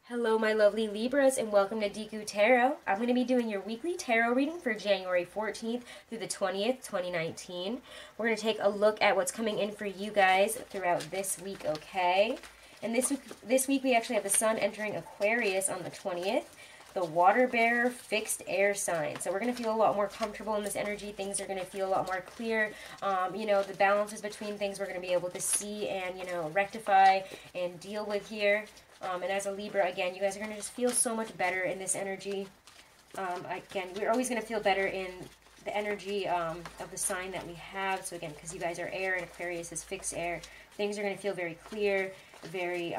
Hello, my lovely Libras, and welcome to Deku Tarot. I'm going to be doing your weekly tarot reading for January 14th through the 20th, 2019. We're going to take a look at what's coming in for you guys throughout this week, okay? And this week we actually have the Sun entering Aquarius on the 20th, the Water Bearer fixed air sign. So we're going to feel a lot more comfortable in this energy. Things are going to feel a lot more clear. The balances between things we're going to be able to see and, rectify and deal with here. And as a Libra, again, you guys are going to just feel so much better in this energy. Again, we're always going to feel better in the energy of the sign that we have. So again, because you guys are air and Aquarius is fixed air, things are going to feel very clear, very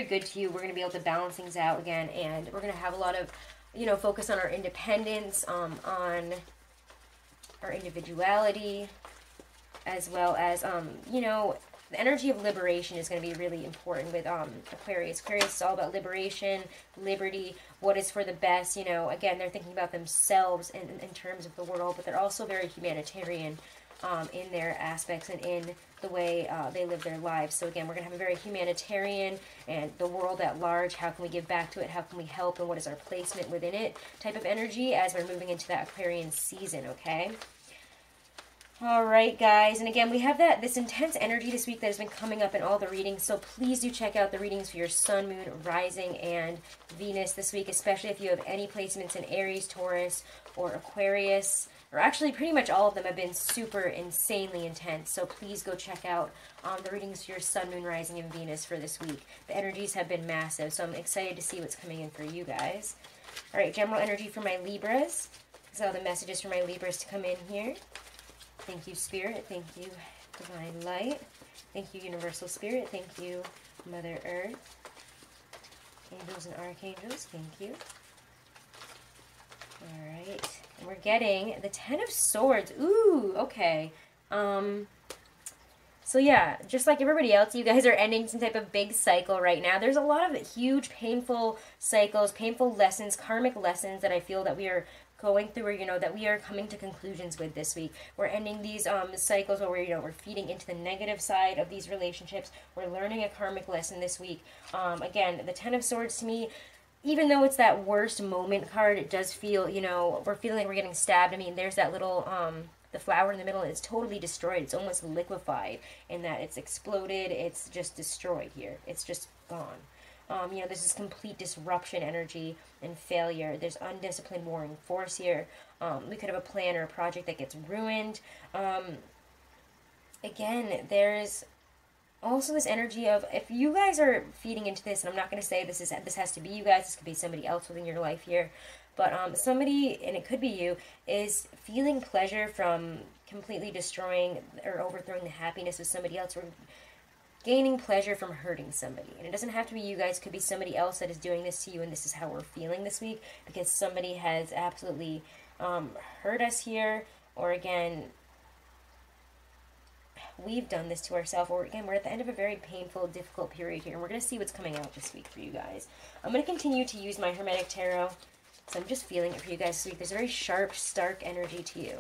good to you. We're going to be able to balance things out again, and we're going to have a lot of, focus on our independence, on our individuality, as well as, the energy of liberation is going to be really important with Aquarius. Aquarius is all about liberation, liberty, what is for the best. Again, they're thinking about themselves in terms of the world, but they're also very humanitarian in their aspects and in the way they live their lives. So again, we're going to have a very humanitarian and the world at large, how can we give back to it, how can we help, and what is our placement within it type of energy as we're moving into that Aquarian season, okay? Alright guys, and again we have this intense energy this week that has been coming up in all the readings, so please do check out the readings for your Sun, Moon, Rising, and Venus this week, especially if you have any placements in Aries, Taurus, or Aquarius, or actually pretty much all of them have been super insanely intense, so please go check out the readings for your Sun, Moon, Rising, and Venus for this week. The energies have been massive, so I'm excited to see what's coming in for you guys. Alright, general energy for my Libras. So the messages for my Libras to come in here. Thank you, Spirit. Thank you, Divine Light. Thank you, Universal Spirit. Thank you, Mother Earth. Angels and Archangels, thank you. Alright. And we're getting the Ten of Swords. Ooh, okay. So yeah, just like everybody else, you guys are ending some type of big cycle right now. There's a lot of huge, painful cycles, painful lessons, karmic lessons that I feel that we are going through, or that we are coming to conclusions with this week. We're ending these cycles where we're feeding into the negative side of these relationships. We're learning a karmic lesson this week. Again, the Ten of Swords to me, even though it's that worst moment card, it does feel, we're feeling like we're getting stabbed. I mean, there's that little the flower in the middle is totally destroyed. It's almost liquefied in that it's exploded. It's just destroyed here. It's just gone. There's this complete disruption energy and failure. There's undisciplined warring force here. We could have a plan or a project that gets ruined. Again, there's also this energy of, if you guys are feeding into this, and I'm not going to say this has to be you guys, this could be somebody else within your life here, but somebody, and it could be you, is feeling pleasure from completely destroying or overthrowing the happiness of somebody else, or gaining pleasure from hurting somebody. And it doesn't have to be you guys, it could be somebody else that is doing this to you, and this is how we're feeling this week, because somebody has absolutely hurt us here, or again, we've done this to ourselves, or again, we're at the end of a very painful, difficult period here, and we're going to see what's coming out this week for you guys. I'm going to continue to use my Hermetic Tarot, so I'm just feeling it for you guys this week. There's a very sharp, stark energy to you.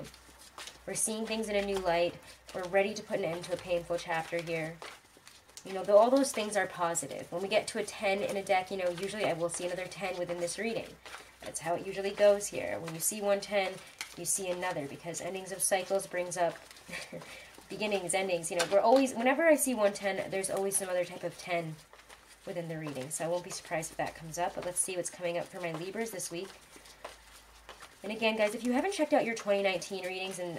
We're seeing things in a new light. We're ready to put an end to a painful chapter here. Though all those things are positive. When we get to a 10 in a deck, usually I will see another 10 within this reading. That's how it usually goes here. When you see one 10, you see another, because endings of cycles brings up beginnings, endings. We're always, whenever I see one 10, there's always some other type of 10 within the reading. So I won't be surprised if that comes up. But let's see what's coming up for my Libras this week. And again, guys, if you haven't checked out your 2019 readings and,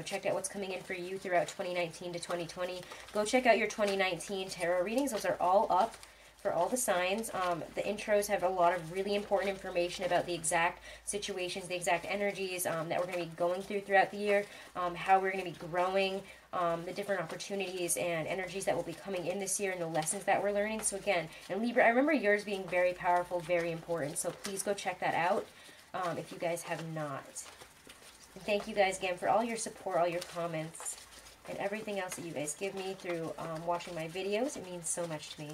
checked out what's coming in for you throughout 2019 to 2020, go check out your 2019 tarot readings. Those are all up for all the signs. The intros have a lot of really important information about the exact situations, the exact energies that we're going to be going throughout the year, how we're going to be growing, the different opportunities and energies that will be coming in this year, and the lessons that we're learning. So again, and Libra, I remember yours being very powerful, very important. So please go check that out. If you guys have not. And thank you guys again for all your support, all your comments, and everything else that you guys give me through watching my videos. It means so much to me.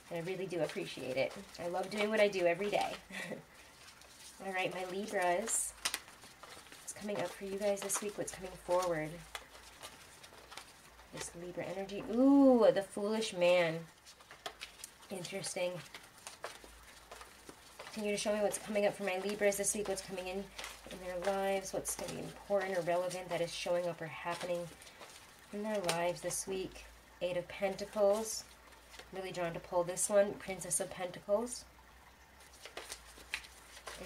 And I really do appreciate it. I love doing what I do every day. Alright, my Libras. What's coming up for you guys this week? What's coming forward? This Libra energy. Ooh, the Foolish Man. Interesting. Continue to show me what's coming up for my Libras this week, what's coming in their lives, what's going to be important or relevant that is showing up or happening in their lives this week. Eight of Pentacles. Really drawn to pull this one. Princess of Pentacles.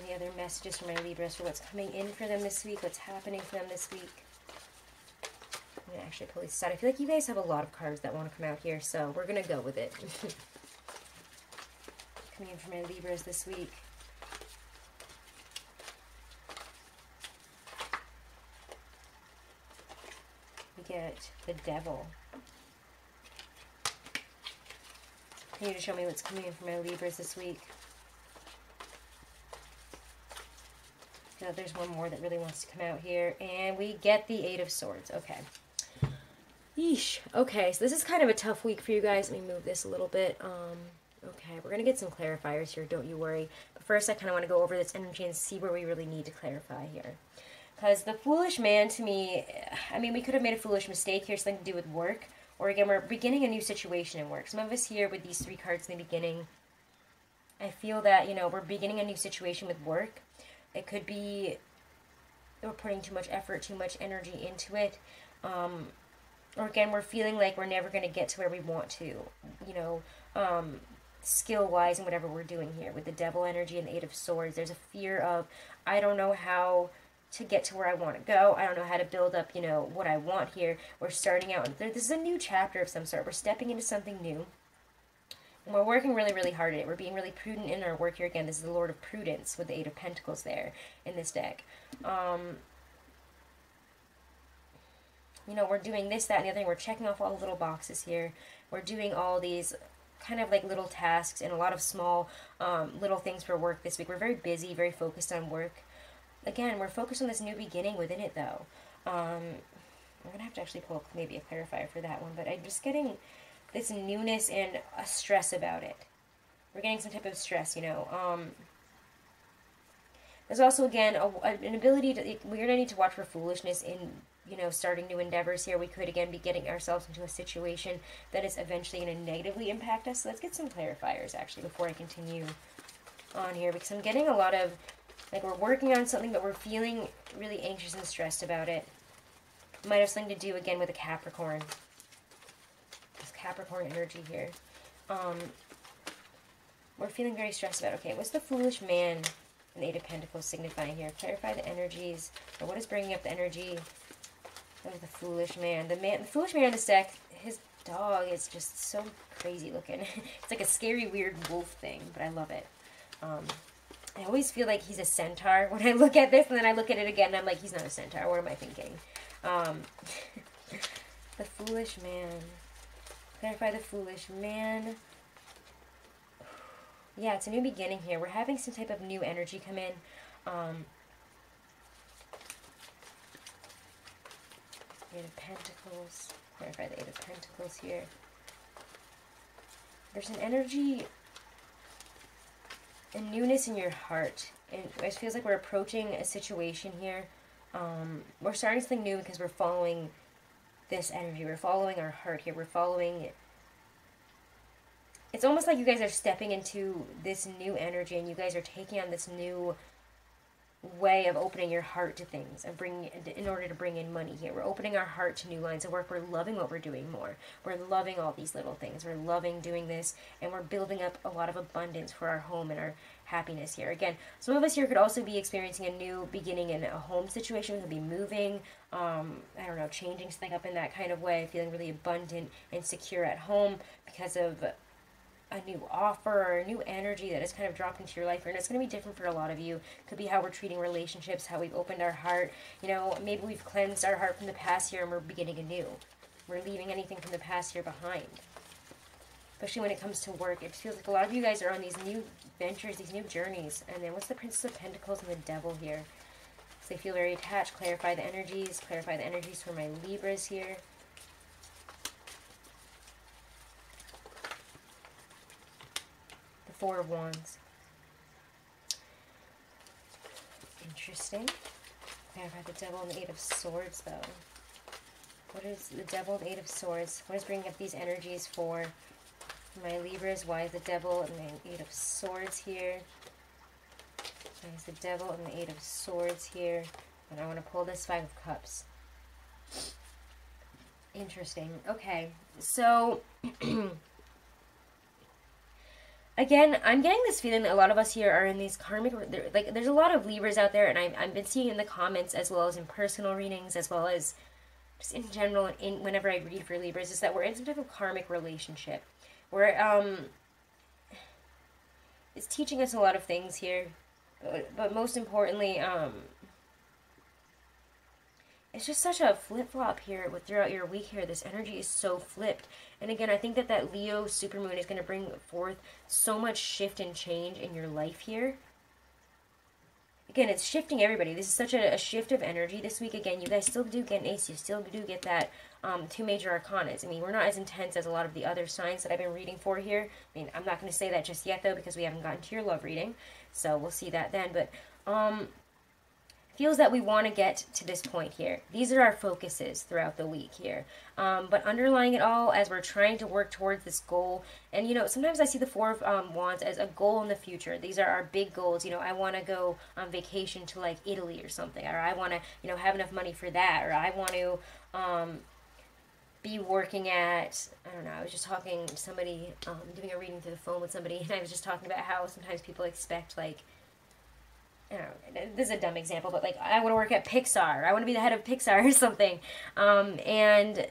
Any other messages for my Libras for what's coming in for them this week, what's happening for them this week? I'm going to actually pull these out. I feel like you guys have a lot of cards that want to come out here, so we're going to go with it. Coming in for my Libras this week. We get the Devil. Continue to show me what's coming in for my Libras this week. I feel like there's one more that really wants to come out here. And we get the Eight of Swords. Okay. Yeesh. Okay, so this is kind of a tough week for you guys. Let me move this a little bit. Okay, we're going to get some clarifiers here, don't you worry. But first, I kind of want to go over this energy and see where we really need to clarify here. Because the Foolish Man, to me, I mean, we could have made a foolish mistake here, something to do with work. Or again, we're beginning a new situation in work. Some of us here with these three cards in the beginning, I feel that, you know, we're beginning a new situation with work. It could be we're putting too much effort, too much energy into it. Or again, we're feeling like we're never going to get to where we want to, you know, skill-wise and whatever we're doing here. With the Devil energy and the Eight of Swords, there's a fear of, I don't know how to get to where I want to go. I don't know how to build up, you know, what I want here. We're starting out. This is a new chapter of some sort. We're stepping into something new. And we're working really, really hard at it. We're being really prudent in our work here. Again, this is the Lord of Prudence with the Eight of Pentacles there in this deck. You know, we're doing this, that, and the other thing. We're checking off all the little boxes here. We're doing all these kind of like little tasks and a lot of small little things for work this week. We're very busy, very focused on work. Again, we're focused on this new beginning within it, though. I'm going to have to actually pull maybe a clarifier for that one, but I'm just getting this newness and a stress about it. We're getting some type of stress, you know. There's also, again, an ability to, we're going to need to watch for foolishness in, you know, starting new endeavors here. We could, again, be getting ourselves into a situation that is eventually going to negatively impact us. So let's get some clarifiers, actually, before I continue on here, because I'm getting a lot of, like, we're working on something, but we're feeling really anxious and stressed about it. Might have something to do, again, with a Capricorn. This Capricorn energy here. We're feeling very stressed about, okay, what's the Foolish Man and the Eight of Pentacles signifying here? Clarify the energies, or what is bringing up the energy of the Foolish Man? The Foolish Man in this deck, his dog is just so crazy looking. It's like a scary, weird wolf thing, but I love it. I always feel like he's a centaur when I look at this, and then I look at it again, and I'm like, he's not a centaur. What am I thinking? The Foolish Man. Clarify the Foolish Man. Yeah, it's a new beginning here. We're having some type of new energy come in. Eight of Pentacles. Clarify the Eight of Pentacles here. There's an energy and newness in your heart. And it feels like we're approaching a situation here. We're starting something new because we're following this energy. We're following our heart here. We're following... It's almost like you guys are stepping into this new energy, and you guys are taking on this new way of opening your heart to things and in order to bring in money here. We're opening our heart to new lines of work. We're loving what we're doing more. We're loving all these little things. We're loving doing this, and we're building up a lot of abundance for our home and our happiness here. Again, some of us here could also be experiencing a new beginning in a home situation. We could be moving, I don't know, changing something up in that kind of way, feeling really abundant and secure at home because of a new offer or a new energy that has kind of dropped into your life. And it's going to be different for a lot of you. Could be how we're treating relationships, how we've opened our heart. You know, maybe we've cleansed our heart from the past year and we're beginning anew. We're leaving anything from the past year behind. Especially when it comes to work. It feels like a lot of you guys are on these new ventures, these new journeys. And then what's the Princess of Pentacles and the Devil here? So they feel very attached. Clarify the energies. Clarify the energies for my Libras here. Four of Wands. Interesting. Clarify the Devil and the Eight of Swords, though. What is the Devil and the Eight of Swords? What is bringing up these energies for My Libras, why is the Devil and the Eight of Swords here? Why is the Devil and the Eight of Swords here? And I want to pull this Five of Cups. Interesting. Okay, so again, I'm getting this feeling that a lot of us here are in these karmic, like there's a lot of Libras out there, and I've been seeing in the comments as well as in personal readings, as well as just in general, whenever I read for Libras, is that we're in some type of karmic relationship. Where it's teaching us a lot of things here, but most importantly, it's just such a flip-flop here throughout your week here. This energy is so flipped. And again, I think that Leo supermoon is going to bring forth so much shift and change in your life here. Again, it's shifting everybody. This is such a shift of energy this week. Again, you guys still do get an ace. You still do get that two major arcanas. I mean, we're not as intense as a lot of the other signs that I've been reading for here. I mean, I'm not going to say that just yet, though, because we haven't gotten to your love reading. So we'll see that then. But feels that we want to get to this point here. These are our focuses throughout the week here. But underlying it all, as we're trying to work towards this goal, and, you know, sometimes I see the Four of Wands as a goal in the future. These are our big goals. You know, I want to go on vacation to, like, Italy or something, or I want to, you know, have enough money for that, or I want to be working at, I don't know, I was just talking to somebody, doing a reading through the phone with somebody, and I was just talking about how sometimes people expect, like, I don't know, this is a dumb example, but like, I want to work at Pixar, I want to be the head of Pixar or something, and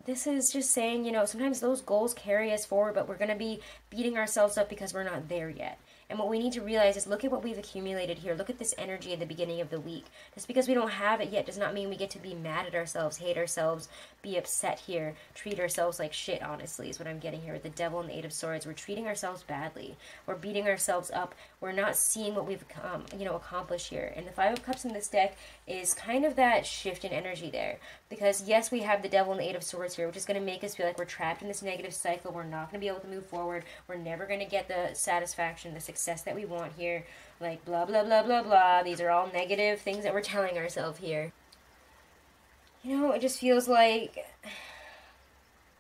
this is just saying, you know, sometimes those goals carry us forward, but we're going to be beating ourselves up because we're not there yet. And what we need to realize is, look at what we've accumulated here. Look at this energy at the beginning of the week. Just because we don't have it yet does not mean we get to be mad at ourselves, hate ourselves, be upset here, treat ourselves like shit, honestly, is what I'm getting here with the Devil and the Eight of Swords. We're treating ourselves badly. We're beating ourselves up. We're not seeing what we've, you know, accomplished here. And the Five of Cups in this deck is kind of that shift in energy there. Because, yes, we have the Devil and the Eight of Swords here, which is going to make us feel like we're trapped in this negative cycle. We're not going to be able to move forward. We're never going to get the satisfaction, the success that we want here. Like, blah, blah, blah, blah, blah. These are all negative things that we're telling ourselves here. You know, it just feels like,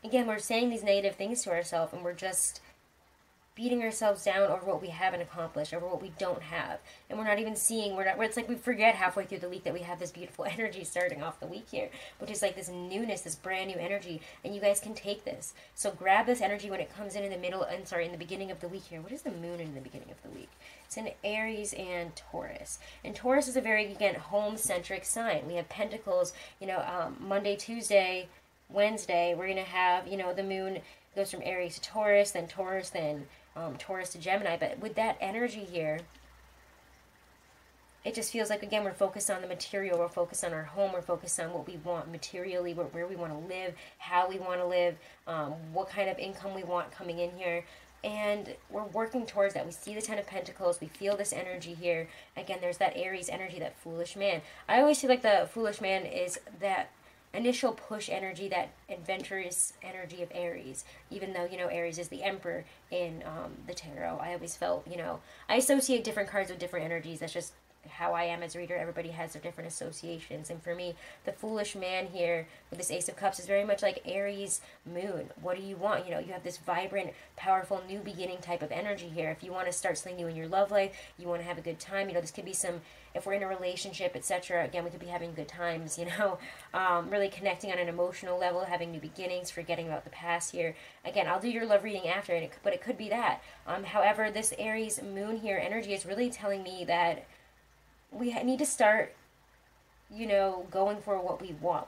again, we're saying these negative things to ourselves, and we're just beating ourselves down over what we haven't accomplished, over what we don't have. And we're not even seeing, it's like we forget halfway through the week that we have this beautiful energy starting off the week here, which is like this newness, this brand new energy, and you guys can take this. So grab this energy when it comes in the middle, and sorry, in the beginning of the week here. What is the moon in the beginning of the week? It's in Aries and Taurus. And Taurus is a very, again, home-centric sign. We have Pentacles, you know, Monday, Tuesday, Wednesday, we're going to have, you know, the moon goes from Aries to Taurus, then Taurus to Gemini. But with that energy here, it just feels like, again, we're focused on the material, we're focused on our home, we're focused on what we want materially, where we want to live, how we want to live, what kind of income we want coming in here. And we're working towards that. We see the Ten of Pentacles. We feel this energy here. Again, there's that Aries energy, that foolish man. I always feel like the foolish man is that initial push energy, that adventurous energy of Aries. Even though, you know, Aries is the emperor in the tarot, I always felt, you know, I associate different cards with different energies. That's just how I am as a reader. Everybody has their different associations, and for me, the foolish man here with this Ace of Cups is very much like Aries moon. What do you want? You know, you have this vibrant, powerful, new beginning type of energy here. If you want to start something new in your love life, you want to have a good time, you know, this could be some, if we're in a relationship, etc., again, we could be having good times, you know, really connecting on an emotional level, having new beginnings, forgetting about the past here. Again, I'll do your love reading after, but it could be that. However, this Aries moon here energy is really telling me that we need to start, you know, going for what we want,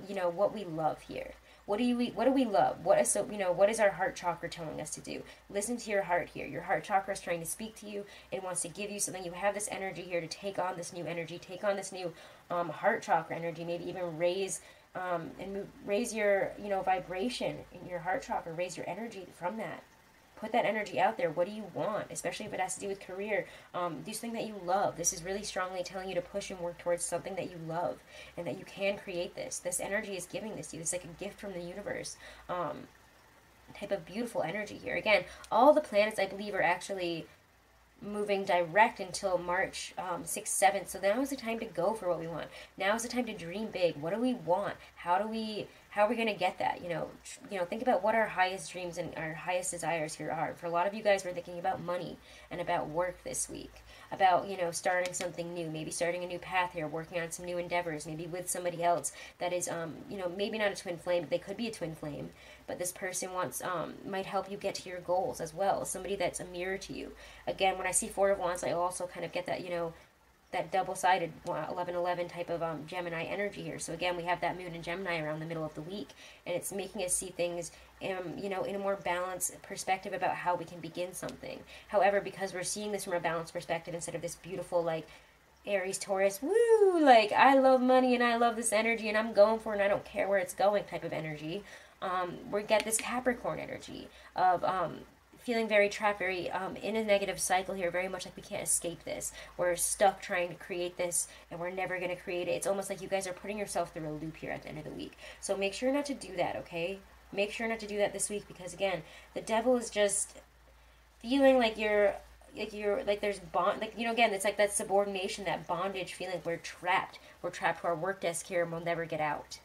you know, what we love here. What do we love? You know, what is our heart chakra telling us to do? Listen to your heart here. Your heart chakra is trying to speak to you. It wants to give you something. You have this energy here to take on this new energy, take on this new heart chakra energy, maybe even raise your, you know, vibration in your heart chakra, raise your energy from that. Put that energy out there. What do you want? Especially if it has to do with career. Do something that you love. This is really strongly telling you to push and work towards something that you love, and that you can create this. This energy is giving this to you. It's like a gift from the universe. Type of beautiful energy here. Again, all the planets, I believe, are actually moving direct until March 6th, 7th. So now is the time to go for what we want. Now is the time to dream big. What do we want? How do we how are we going to get that? Think about what our highest dreams and our highest desires here are. For a lot of you guys, we're thinking about money and about work this week, about, starting something new, maybe starting a new path here, working on some new endeavors, maybe with somebody else that is, maybe not a twin flame, but they could be a twin flame, but this person might help you get to your goals as well, somebody that's a mirror to you. Again, when I see Four of Wands, I also kind of get that, that double-sided 11-11 type of Gemini energy here. So again, we have that moon in Gemini around the middle of the week, and it's making us see things, in a more balanced perspective about how we can begin something. However, because we're seeing this from a balanced perspective instead of this beautiful, like, Aries, Taurus, woo, like, I love money and I love this energy and I'm going for it and I don't care where it's going type of energy, we get this Capricorn energy of, feeling very trapped, very in a negative cycle here, very much like we can't escape this. We're stuck trying to create this, and we're never going to create it. It's almost like you guys are putting yourself through a loop here at the end of the week. So make sure not to do that, okay? Make sure not to do that this week, because again, the devil is just feeling like there's bond, again, it's like that subordination, that bondage feeling. We're trapped to our work desk here and we'll never get out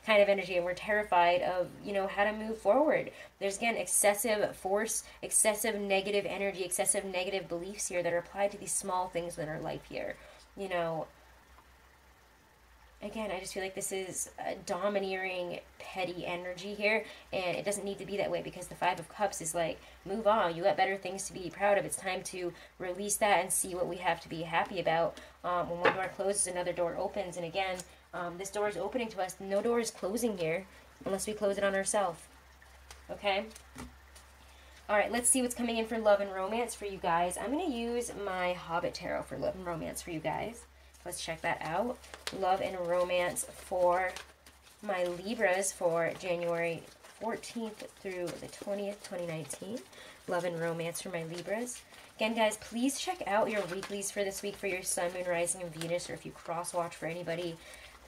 kind of energy, and we're terrified of, how to move forward. There's, again, excessive force, excessive negative energy, excessive negative beliefs here that are applied to these small things in our life here. Again, I just feel like this is a domineering, petty energy here, and it doesn't need to be that way, because the Five of Cups is like, move on, you got better things to be proud of. It's time to release that and see what we have to be happy about. When one door closes, another door opens, and again, this door is opening to us. No door is closing here unless we close it on ourselves. Okay? Alright, let's see what's coming in for love and romance for you guys. I'm going to use my Hobbit Tarot for love and romance for you guys. Let's check that out. Love and romance for my Libras for January 14th through the 20th, 2019. Love and romance for my Libras. Again, guys, please check out your weeklies for this week for your Sun, Moon, Rising, and Venus, or if you cross-watch for anybody.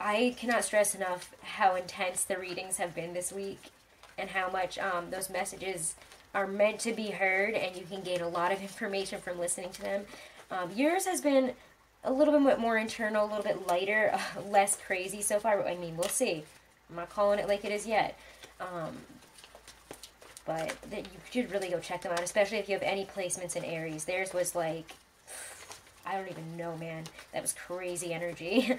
I cannot stress enough how intense the readings have been this week, and how much those messages are meant to be heard, and you can gain a lot of information from listening to them. Yours has been a little bit more internal, a little bit lighter, less crazy so far. I mean, we'll see. I'm not calling it like it is yet. But you should really go check them out, especially if you have any placements in Aries. Theirs was like, I don't even know, man. That was crazy energy.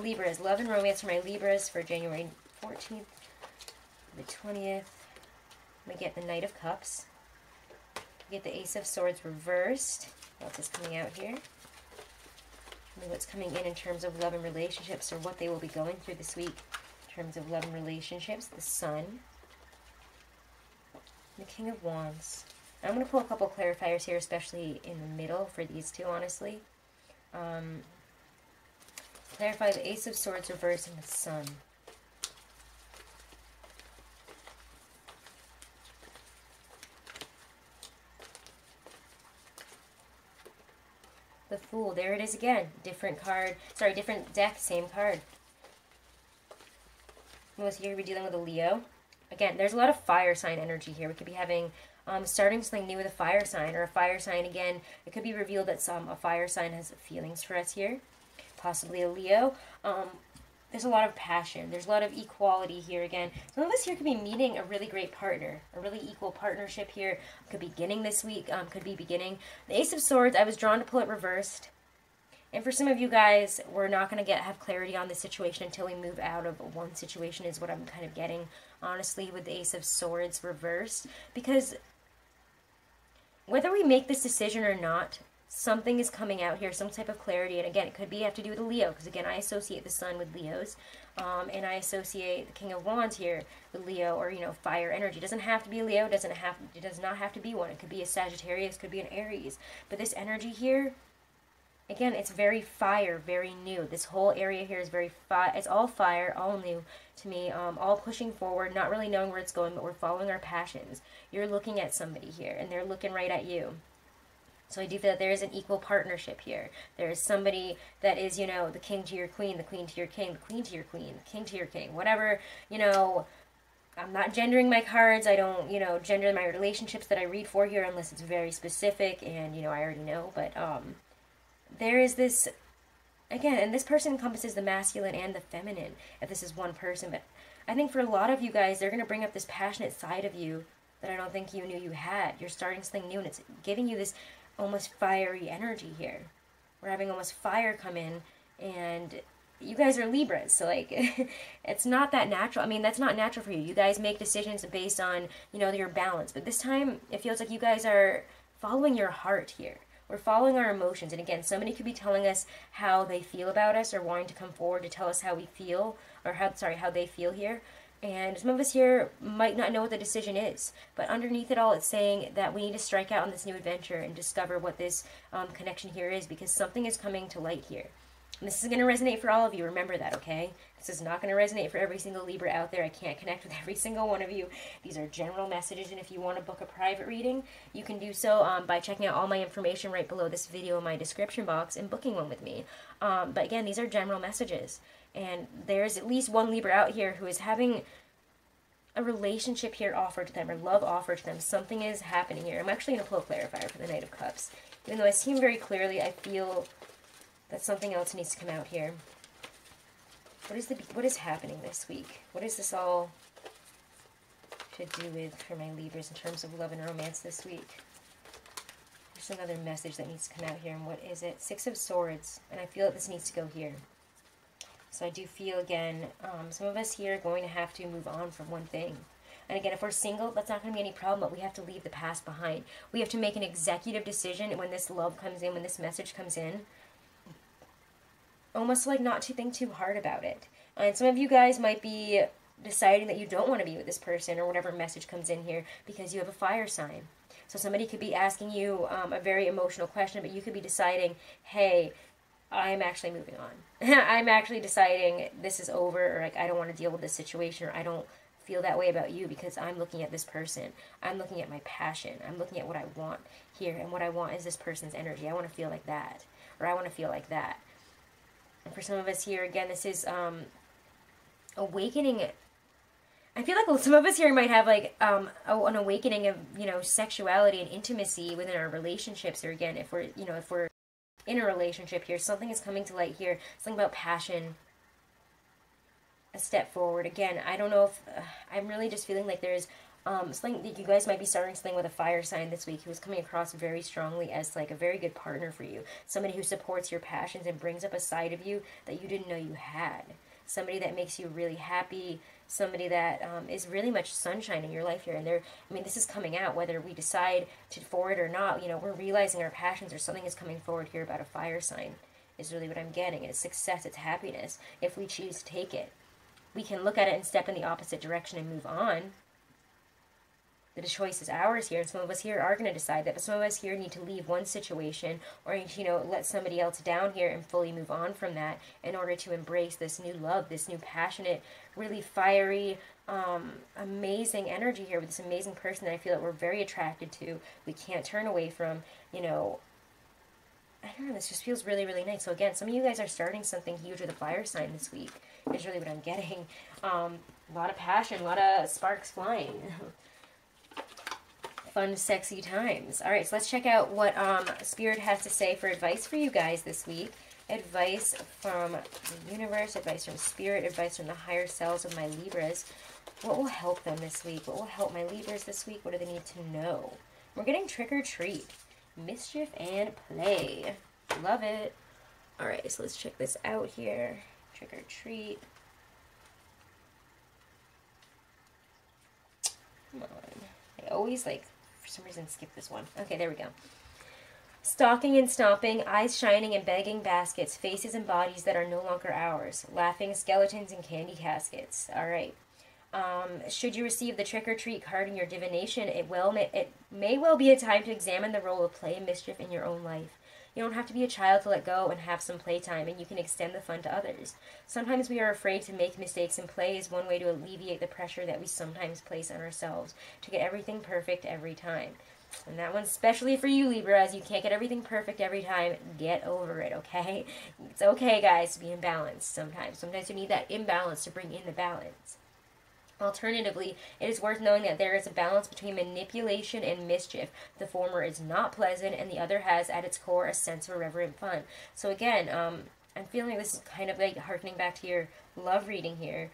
Libras, love and romance for my Libras for January 14th, the 20th. We get the Knight of Cups. We get the Ace of Swords reversed. What else is coming out here? What's coming in terms of love and relationships, or what they will be going through this week in terms of love and relationships. The Sun, the King of Wands. I'm going to pull a couple clarifiers here, especially in the middle for these two, honestly. Clarify the Ace of Swords reversed and the Sun. The Fool, there it is again. Different card, sorry, different deck, same card. Most here we're dealing with a Leo. Again, there's a lot of fire sign energy here. We could be having, starting something new with a fire sign, or a fire sign again. It could be revealed that a fire sign has feelings for us here. Possibly a Leo. There's a lot of passion. There's a lot of equality here again. Some of us here could be meeting a really great partner, a really equal partnership here. Could be beginning this week, could be beginning. The Ace of Swords, I was drawn to pull it reversed. And for some of you guys, we're not going to have clarity on this situation until we move out of one situation, is what I'm kind of getting, honestly, with the Ace of Swords reversed. Because whether we make this decision or not, something is coming out here, some type of clarity. And again, it could have to do with a Leo, because again, I associate the Sun with Leos, and I associate the King of Wands here with Leo, or fire energy. It doesn't have to be a Leo. It does not have to be one. It could be a Sagittarius, could be an Aries. But this energy here, again, it's very fire, very new. This whole area here is very fire. It's all fire, all new to me. All pushing forward, not really knowing where it's going, but we're following our passions. You're looking at somebody here, and they're looking right at you. So I do feel that there is an equal partnership here. There is somebody that is, the king to your queen, the queen to your king, the queen to your queen, the king to your king, whatever, I'm not gendering my cards. I don't, gender my relationships that I read for here unless it's very specific and, I already know. But there is this, again, and this person encompasses the masculine and the feminine, if this is one person. But I think for a lot of you guys, they're going to bring up this passionate side of you that I don't think you knew you had. You're starting something new, and it's giving you this almost fiery energy here. We're having almost fire come in, and you guys are Libras, so like it's not that natural. I mean, that's not natural for you. You guys make decisions based on, you know, your balance, but this time it feels like you guys are following your heart here. We're following our emotions, and again, somebody could be telling us how they feel about us or wanting to come forward to tell us how we feel, or how they feel here. And some of us here might not know what the decision is, but underneath it all, it's saying that we need to strike out on this new adventure and discover what this connection here is, because something is coming to light here. And this is going to resonate for all of you. Remember that, okay? This is not going to resonate for every single Libra out there. I can't connect with every single one of you. These are general messages, and if you want to book a private reading, you can do so by checking out all my information right below this video in my description box and booking one with me. But again, these are general messages. And there's at least one Libra out here who is having a relationship here offered to them, or love offered to them. Something is happening here. I'm actually going to pull a clarifier for the Knight of Cups. Even though I see him very clearly, I feel that something else needs to come out here. What is happening this week? What is this all to do with for my Libras in terms of love and romance this week? There's another message that needs to come out here, and what is it? Six of Swords, and I feel that this needs to go here. So I do feel, again, some of us here are going to have to move on from one thing. And again, if we're single, that's not going to be any problem, but we have to leave the past behind. We have to make an executive decision when this love comes in, when this message comes in. Almost like not to think too hard about it. And some of you guys might be deciding that you don't want to be with this person or whatever message comes in here because you have a fire sign. So somebody could be asking you a very emotional question, but you could be deciding, hey, I'm actually moving on. I'm actually deciding this is over, or like I don't want to deal with this situation, or I don't feel that way about you because I'm looking at this person. I'm looking at my passion. I'm looking at what I want here, and what I want is this person's energy. I want to feel like that, or I want to feel like that. And for some of us here, again, this is awakening. I feel like some of us here might have like an awakening of, you know, sexuality and intimacy within our relationships. Or again, if we're in a relationship here, something is coming to light here. Something about passion, a step forward. Again, I don't know if I'm really just feeling like there's something that you guys might be starting something with a fire sign this week who is coming across very strongly as like a very good partner for you. Somebody who supports your passions and brings up a side of you that you didn't know you had. Somebody that makes you really happy. Somebody that is really much sunshine in your life here. And this is coming out whether we decide to for it or not. You know, we're realizing our passions, or something is coming forward here about a fire sign is really what I'm getting. It's success, it's happiness, if we choose to take it. We can look at it and step in the opposite direction and move on. The choice is ours here, and some of us here are going to decide that, but some of us here need to leave one situation, or, you know, let somebody else down here and fully move on from that in order to embrace this new love, this new passionate, really fiery, amazing energy here with this amazing person that I feel that we're very attracted to. We can't turn away from, you know. I don't know, this just feels really, really nice. So again, some of you guys are starting something huge with a fire sign this week, is really what I'm getting. A lot of passion, a lot of sparks flying. Fun, sexy times. All right, so let's check out what Spirit has to say for advice for you guys this week. Advice from the universe, advice from Spirit, advice from the higher selves of my Libras. What will help them this week? What will help my Libras this week? What do they need to know? We're getting trick or treat. Mischief and play. Love it. All right, so let's check this out here. Trick or treat. Come on. I always, like, for some reason, skip this one. Okay, there we go. Stalking and stomping, eyes shining and begging baskets, faces and bodies that are no longer ours, laughing skeletons and candy caskets. All right. Should you receive the trick-or-treat card in your divination, it may well be a time to examine the role of play and mischief in your own life. You don't have to be a child to let go and have some playtime, and you can extend the fun to others. Sometimes we are afraid to make mistakes, and play is one way to alleviate the pressure that we sometimes place on ourselves to get everything perfect every time. And that one's especially for you, Libra, as you can't get everything perfect every time. Get over it, okay? It's okay, guys, to be imbalanced sometimes. Sometimes you need that imbalance to bring in the balance. Alternatively, it is worth knowing that there is a balance between manipulation and mischief. The former is not pleasant, and the other has at its core a sense of irreverent fun. So again, I'm feeling like this is kind of like harkening back to your love reading here.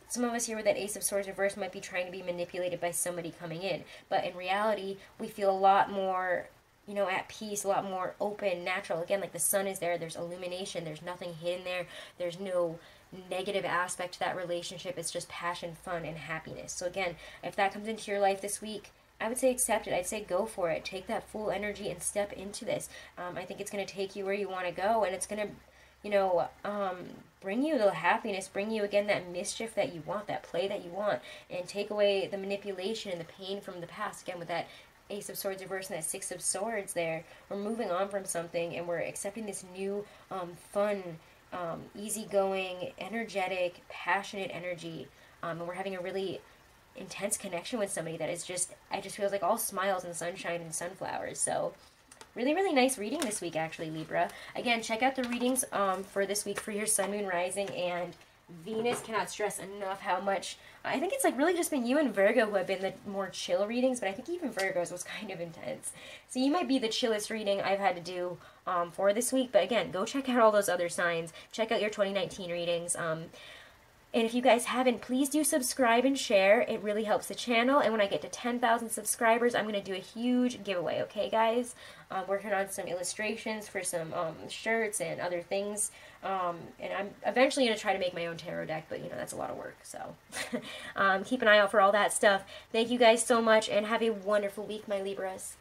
some of us here with that Ace of Swords reverse might be trying to be manipulated by somebody coming in. But in reality, we feel a lot more, you know, at peace, a lot more open, natural. Again, like the sun is there, there's illumination, there's nothing hidden there, there's no negative aspect to that relationship. It's just passion, fun, and happiness. So again, if that comes into your life this week, I would say accept it. I'd say go for it. Take that full energy and step into this. I think it's going to take you where you want to go, and it's going to, you know, bring you the happiness, bring you, again, that mischief that you want, that play that you want, and take away the manipulation and the pain from the past. Again, with that Ace of Swords reverse and that Six of Swords there, we're moving on from something, and we're accepting this new, fun, easygoing, energetic, passionate energy, and we're having a really intense connection with somebody that is just, I just feels like all smiles and sunshine and sunflowers. So really, really nice reading this week, actually, Libra. Again, check out the readings for this week for your Sun, Moon, Rising, and Venus. Cannot stress enough how much, I think it's like really just been you and Virgo who have been the more chill readings, but I think even Virgo's was kind of intense. So you might be the chillest reading I've had to do for this week, but again, go check out all those other signs. Check out your 2019 readings. And if you guys haven't, please do subscribe and share. It really helps the channel. And when I get to 10,000 subscribers, I'm going to do a huge giveaway, okay, guys? Working on some illustrations for some shirts and other things. And I'm eventually going to try to make my own tarot deck, but, you know, that's a lot of work. So keep an eye out for all that stuff. Thank you guys so much, and have a wonderful week, my Libras.